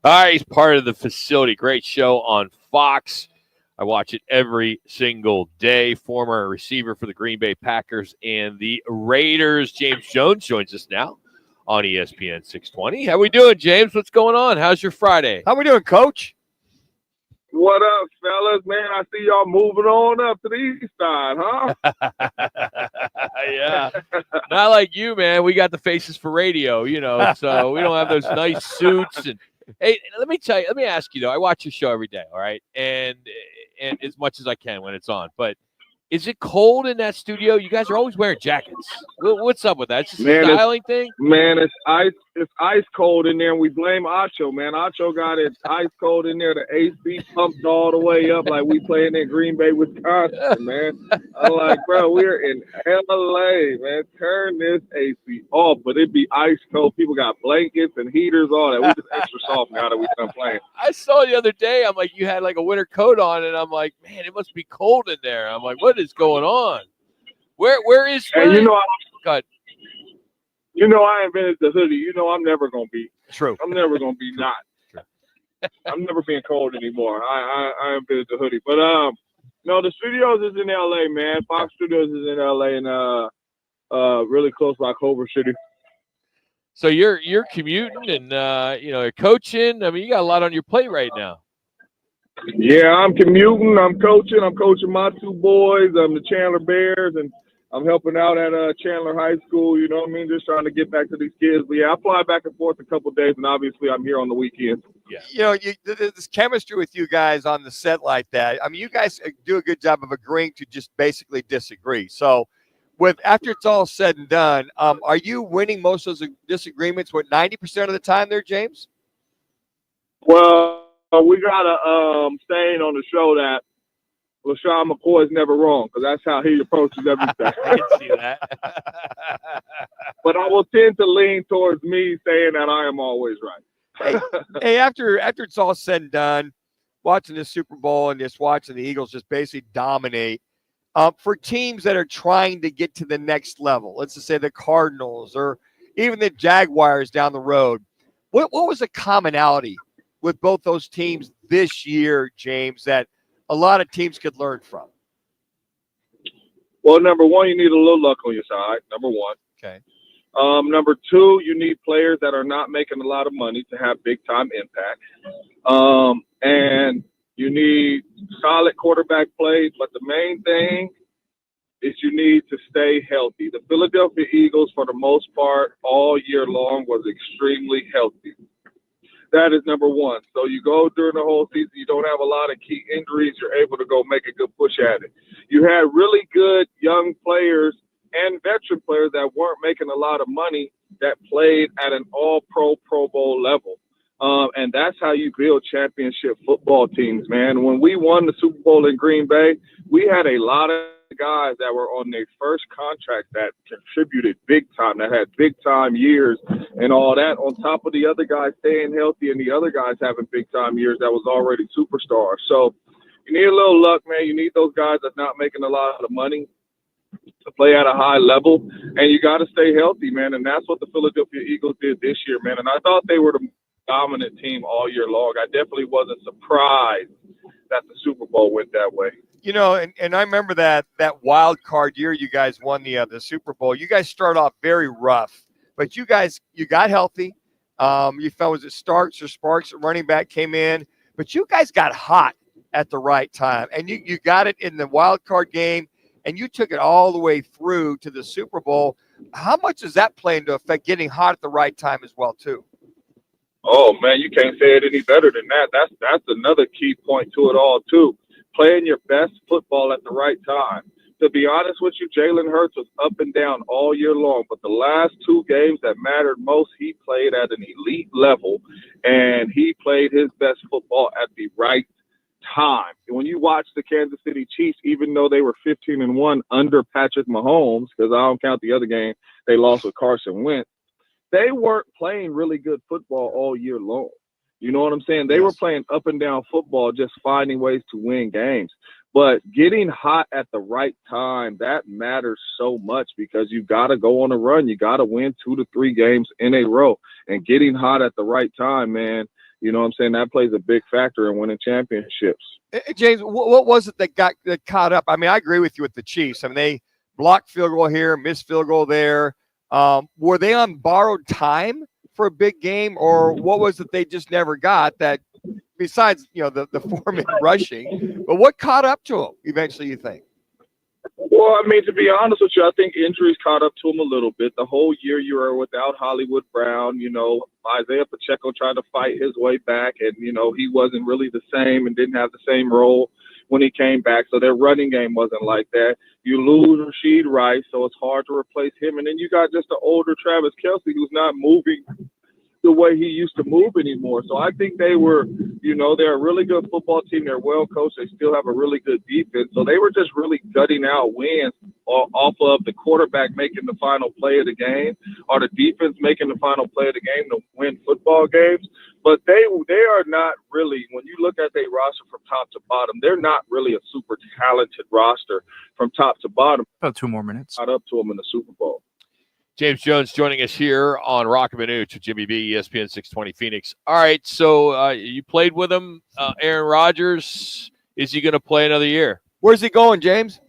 All right, he's part of the facility. Great show on Fox. I watch it every single day. Former receiver for the Green Bay Packers and the Raiders. James Jones joins us now on ESPN 620. How we doing, James? What's going on? How's your Friday? How we doing, Coach? What up, fellas? Man, I see y'all moving on up to the east side, huh? Yeah. Not like you, man. We got the faces for radio, so we don't have those nice suits. And hey, let me ask you, though. I watch your show every day, all right? And as much as I can when it's on. But is it cold in that studio? You guys are always wearing jackets. What's up with that? It's just a styling thing? Man, it's ice cold in there, and we blame Acho, man. Acho got it ice cold in there. The AC pumped all the way up like we playing in Green Bay, Wisconsin, man. I'm like, bro, we're in LA, man. Turn this AC off, but it be ice cold. People got blankets and heaters, all that. We just extra soft now that we done playing. I saw the other day, I'm like, you had like a winter coat on, and I'm like, man, it must be cold in there. I'm like, what is going on? Where is? And God. I invented the hoodie. I'm never gonna be. True. I'm never gonna be not. I'm never being cold anymore. I invented the hoodie. But no, the studios is in LA, man. Fox Studios is in LA and really close by Culver City. So you're commuting and you're coaching. I mean, you got a lot on your plate right now. Yeah, I'm commuting. I'm coaching my two boys. I'm the Chandler Bears, and I'm helping out at Chandler High School. You know what I mean? Just trying to get back to these kids. But yeah, I fly back and forth a couple of days, and obviously I'm here on the weekends. Yeah. This chemistry with you guys on the set like that. I mean, you guys do a good job of agreeing to just basically disagree. So, after it's all said and done, are you winning most of those disagreements? 90% of the time, there, James? Well, we got a saying on the show that LaShawn McCoy is never wrong, because that's how he approaches everything. I can see that. But I will tend to lean towards me saying that I am always right. Hey, after it's all said and done, watching the Super Bowl and just watching the Eagles just basically dominate, for teams that are trying to get to the next level, let's just say the Cardinals or even the Jaguars down the road, what was the commonality with both those teams this year, James, that a lot of teams could learn from? Well, number one, you need a little luck on your side, number one. Okay. Number two, you need players that are not making a lot of money to have big-time impact. And you need solid quarterback play, but the main thing is you need to stay healthy. The Philadelphia Eagles, for the most part, all year long, was extremely healthy. That is number one. So you go during the whole season, you don't have a lot of key injuries, you're able to go make a good push at it. You had really good young players and veteran players that weren't making a lot of money that played at an all-pro, Pro Bowl level. And that's how you build championship football teams, man. When we won the Super Bowl in Green Bay, we had a lot of guys that were on their first contract that contributed big time, that had big time years and all that, on top of the other guys staying healthy and the other guys having big time years that was already superstars. So you need a little luck, man. You need those guys that's not making a lot of money to play at a high level, and you got to stay healthy, man. And that's what the Philadelphia Eagles did this year, man. And I thought they were the dominant team all year long. I definitely wasn't surprised that the Super Bowl went that way. And I remember that wild card year you guys won the Super Bowl. You guys started off very rough, but you got healthy. You felt, was it Starks or Sparks, running back, came in, but you guys got hot at the right time, and you got it in the wild card game, and you took it all the way through to the Super Bowl. How much does that play into effect, getting hot at the right time as well, too? Oh, man, you can't say it any better than that. That's another key point to it all, too. Playing your best football at the right time. To be honest with you, Jalen Hurts was up and down all year long, but the last two games that mattered most, he played at an elite level, and he played his best football at the right time. When you watch the Kansas City Chiefs, even though they were 15-1 under Patrick Mahomes, because I don't count the other game they lost with Carson Wentz, they weren't playing really good football all year long. You know what I'm saying? They were playing up and down football, just finding ways to win games. But getting hot at the right time, that matters so much because you got to go on a run. You got to win 2 to 3 games in a row. And getting hot at the right time, man, you know what I'm saying, that plays a big factor in winning championships. James, what was it that got caught up? I mean, I agree with you with the Chiefs. I mean, they blocked field goal here, missed field goal there. Were they on borrowed time for a big game, or what was it they just never got that besides, you know, the 4-minute rushing? But what caught up to them eventually, you think? Well, I mean, to be honest with you, I think injuries caught up to him a little bit. The whole year you were without Hollywood Brown, you know, Isaiah Pacheco tried to fight his way back, and, you know, he wasn't really the same and didn't have the same role when he came back. So their running game wasn't like that. You lose Rashid Rice, so it's hard to replace him. And then you got just an older Travis Kelce who's not moving the way he used to move anymore. So I think they were, you know, they're a really good football team. They're well coached. They still have a really good defense. So they were just really gutting out wins off of the quarterback making the final play of the game or the defense making the final play of the game to win football games. But they are not really, when you look at their roster from top to bottom, they're not really a super talented roster from top to bottom. About 2 more minutes. Not up to them in the Super Bowl. James Jones joining us here on Rock and Manooch with Jimmy B, ESPN 620 Phoenix. All right, so you played with him, Aaron Rodgers. Is he going to play another year? Where's he going, James?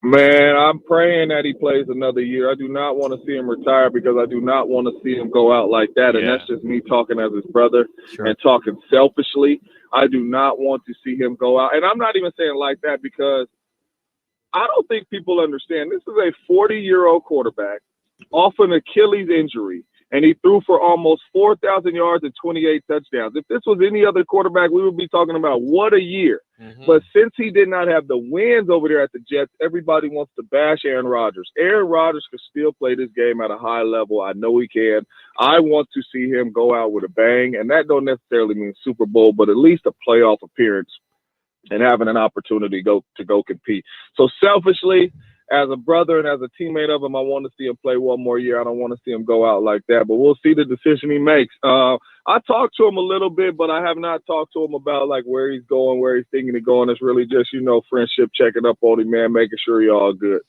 Man, I'm praying that he plays another year. I do not want to see him retire because I do not want to see him go out like that. And that's just me talking as his brother and talking selfishly. I do not want to see him go out. And I'm not even saying like that because I don't think people understand. This is a 40-year-old quarterback off an Achilles injury, and he threw for almost 4,000 yards and 28 touchdowns. If this was any other quarterback, we would be talking about what a year. Mm-hmm. But since he did not have the wins over there at the Jets, everybody wants to bash Aaron Rodgers. Aaron Rodgers could still play this game at a high level. I know he can. I want to see him go out with a bang, and that don't necessarily mean Super Bowl, but at least a playoff appearance and having an opportunity to go compete. So selfishly, as a brother and as a teammate of him, I want to see him play one more year. I don't want to see him go out like that, but we'll see the decision he makes. I talked to him a little bit, but I have not talked to him about like where he's going, where he's thinking of going. It's really just, you know, friendship, checking up on him, man, making sure he's all good.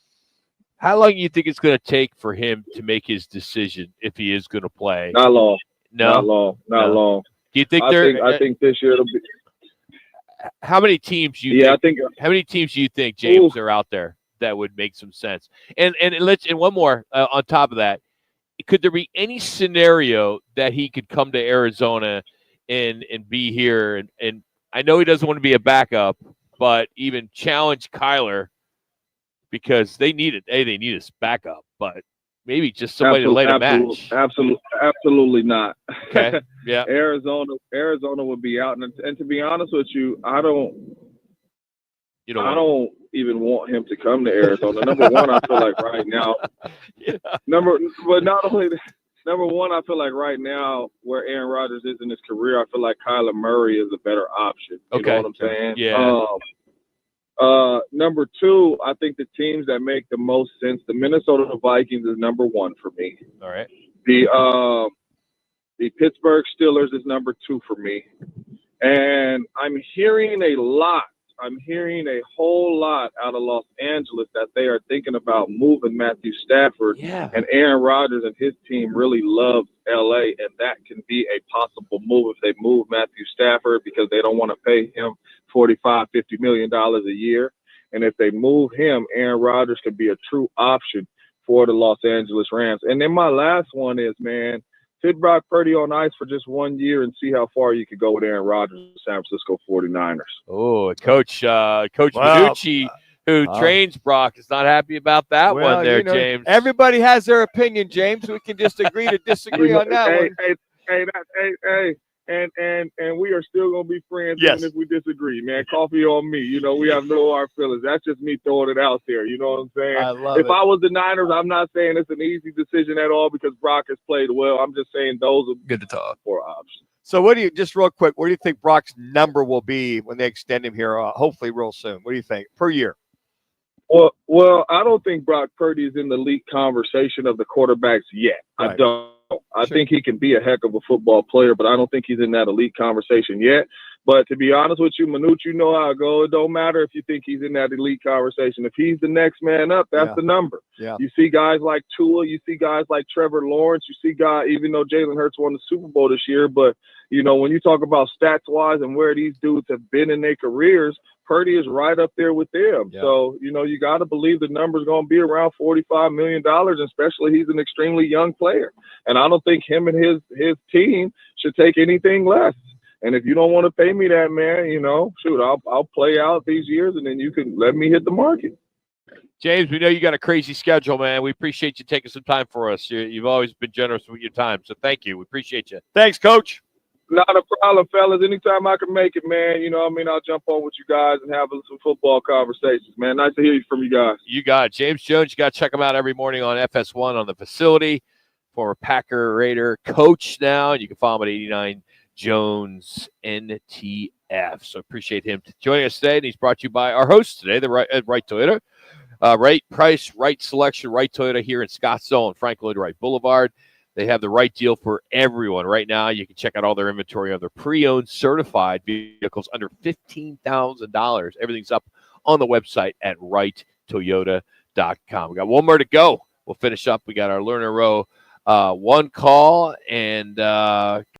How long do you think it's going to take for him to make his decision if he is going to play? Not long. No? Not long. Do you think I think this year it'll be. How many teams do you how many teams do you think, James, are out there that would make some sense? And one more on top of that, could there be any scenario that he could come to Arizona and be here? And I know he doesn't want to be a backup, but even challenge Kyler because they need it. They need his backup, but maybe just somebody to lay the match. Absolutely not. Okay. Yeah. Arizona would be out, and to be honest with you, I don't even want him to come to Arizona. Number one, I feel like right now. Number one, I feel like right now where Aaron Rodgers is in his career, I feel like Kyler Murray is a better option. You know what I'm saying? Yeah. Number two, I think the teams that make the most sense, the Minnesota Vikings is number one for me. All right. The Pittsburgh Steelers is number two for me. And I'm hearing a whole lot out of Los Angeles that they are thinking about moving Matthew Stafford. Yeah. And Aaron Rodgers and his team really love L.A., and that can be a possible move if they move Matthew Stafford because they don't want to pay him $45-50 million a year. And if they move him, Aaron Rodgers could be a true option for the Los Angeles Rams. And then my last one is, man, sit Brock Purdy on ice for just 1 year and see how far you could go with Aaron Rodgers and the San Francisco 49ers. Oh, Coach Minucci, who trains Brock, is not happy about that one there, James. Everybody has their opinion, James. We can just agree to disagree on that one. And we are still going to be friends even if we disagree, man. Coffee on me. You know, we have no hard feelings. That's just me throwing it out there. You know what I'm saying? I love it. If I was the Niners, I'm not saying it's an easy decision at all because Brock has played well. I'm just saying those are good to talk for options. So just real quick, what do you think Brock's number will be when they extend him here, hopefully real soon? What do you think per year? Well, I don't think Brock Purdy is in the elite conversation of the quarterbacks yet. Right. I don't. I think he can be a heck of a football player, but I don't think he's in that elite conversation yet. But to be honest with you, Manute, you know how it goes. It don't matter if you think he's in that elite conversation. If he's the next man up, that's the number. Yeah. You see guys like Tua, you see guys like Trevor Lawrence, you see guys, even though Jalen Hurts won the Super Bowl this year, but, you know, when you talk about stats-wise and where these dudes have been in their careers, Purdy is right up there with them. Yeah. So, you know, you got to believe the number's going to be around $45 million, especially he's an extremely young player. And I don't think him and his team should take anything less. And if you don't want to pay me that, man, you know, shoot, I'll play out these years, and then you can let me hit the market. James, we know you got a crazy schedule, man. We appreciate you taking some time for us. You've always been generous with your time, so thank you. We appreciate you. Thanks, Coach. Not a problem, fellas. Anytime I can make it, man, you know what I mean, I'll jump on with you guys and have some football conversations, man. Nice to hear from you guys. You got it. James Jones, you got to check him out every morning on FS1 on the facility. Former Packer Raider coach now. You can follow him at 89 Jones NTF. So appreciate him joining us today. And he's brought to you by our host today, the Right Toyota. Right price, right selection, Right Toyota here in Scottsdale on Frank Lloyd Wright Boulevard. They have the right deal for everyone. Right now, you can check out all their inventory of their pre-owned certified vehicles under $15,000. Everything's up on the website at righttoyota.com. We got one more to go. We'll finish up. We got our Learner Row one call and